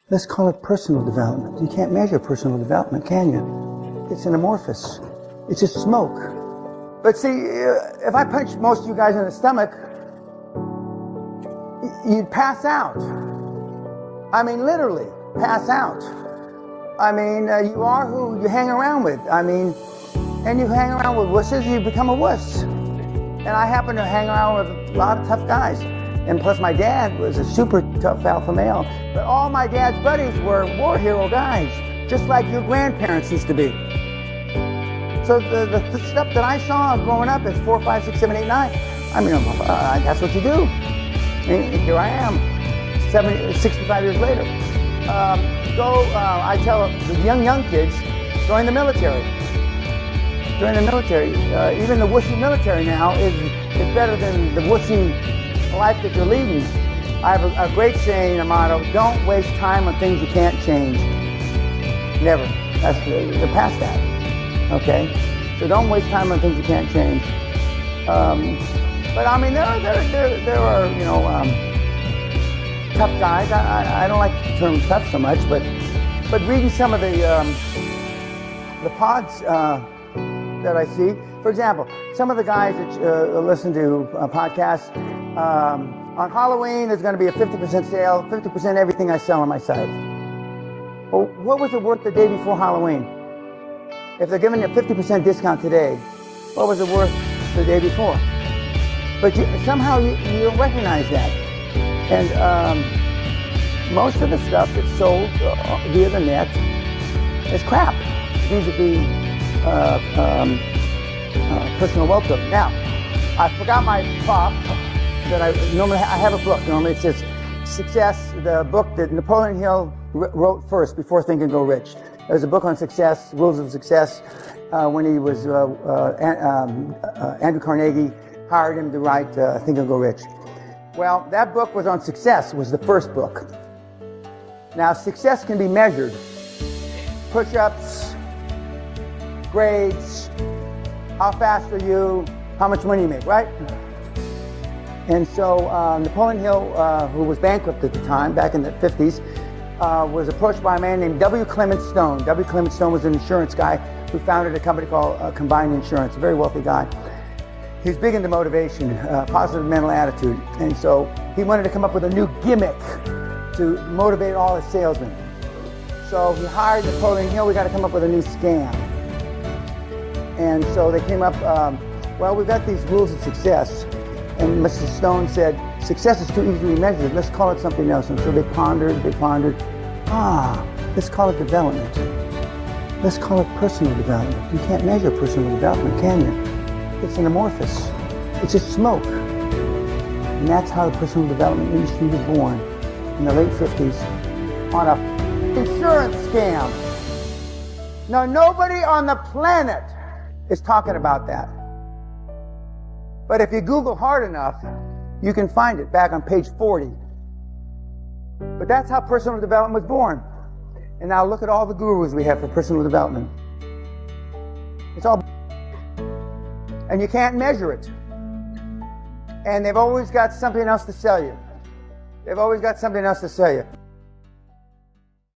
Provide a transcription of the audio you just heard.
Let's call it personal development. You can't measure personal development, can you? It's an amorphous. It's just smoke. But see, if I punch most of you guys in the stomach, you'd pass out. I mean, literally, pass out. I mean, you are who you hang around with. I mean, and you hang around with wusses, you become a wuss. And I happen to hang around with a lot of tough guys. And plus my dad was a super tough alpha male. But all my dad's buddies were war hero guys, just like your grandparents used to be. So the stuff that I saw growing up is 4, 5, 6, 7, 8, 9. I mean, that's what you do. And here I am, 65 years later. I tell the young kids, join the military. Join the military. Even the wussy military now is better than the wussy life that you're leading. I have a great saying, a motto: don't waste time on things you can't change. Never. They're past that. Okay? So don't waste time on things you can't change. But I mean, there are, you know, tough guys. I don't like the term tough so much, but reading some of the pods that I see, for example, some of the guys that listen to podcasts, on Halloween there's going to be a 50% sale, 50% everything I sell on my site. Well, what was it worth the day before Halloween? If they're giving you a 50% discount today, what was it worth the day before? But somehow you don't recognize that. And most of the stuff that's sold via the net is crap, vis-a-vis personal wealth building. Now, I forgot my prop that I have a book. Normally it says Success, the book that Napoleon Hill wrote first before Think and Grow Rich. There's a book on success, rules of success, when he was, Andrew Carnegie hired him to write Think and Grow Rich. Well, that book was on success, was the first book. Now, success can be measured. Push-ups, grades, how fast are you, how much money you make, right? And so Napoleon Hill, who was bankrupt at the time, back in the 50s, was approached by a man named W. Clement Stone. W. Clement Stone was an insurance guy who founded a company called Combined Insurance, a very wealthy guy. He's big into motivation, positive mental attitude. And so he wanted to come up with a new gimmick to motivate all his salesmen. So he hired Napoleon Hill. We got to come up with a new scam. And so they came up, well, we've got these rules of success. And Mr. Stone said, success is too easily measured. Let's call it something else. And so they pondered. Let's call it development. Let's call it personal development. You can't measure personal development, can you? It's an amorphous. It's just smoke. And that's how the personal development industry was born in the late 50s on a insurance scam. Now, nobody on the planet is talking about that. But if you Google hard enough, you can find it back on page 40. But that's how personal development was born. And now look at all the gurus we have for personal development. It's all, and you can't measure it. And they've always got something else to sell you. They've always got something else to sell you.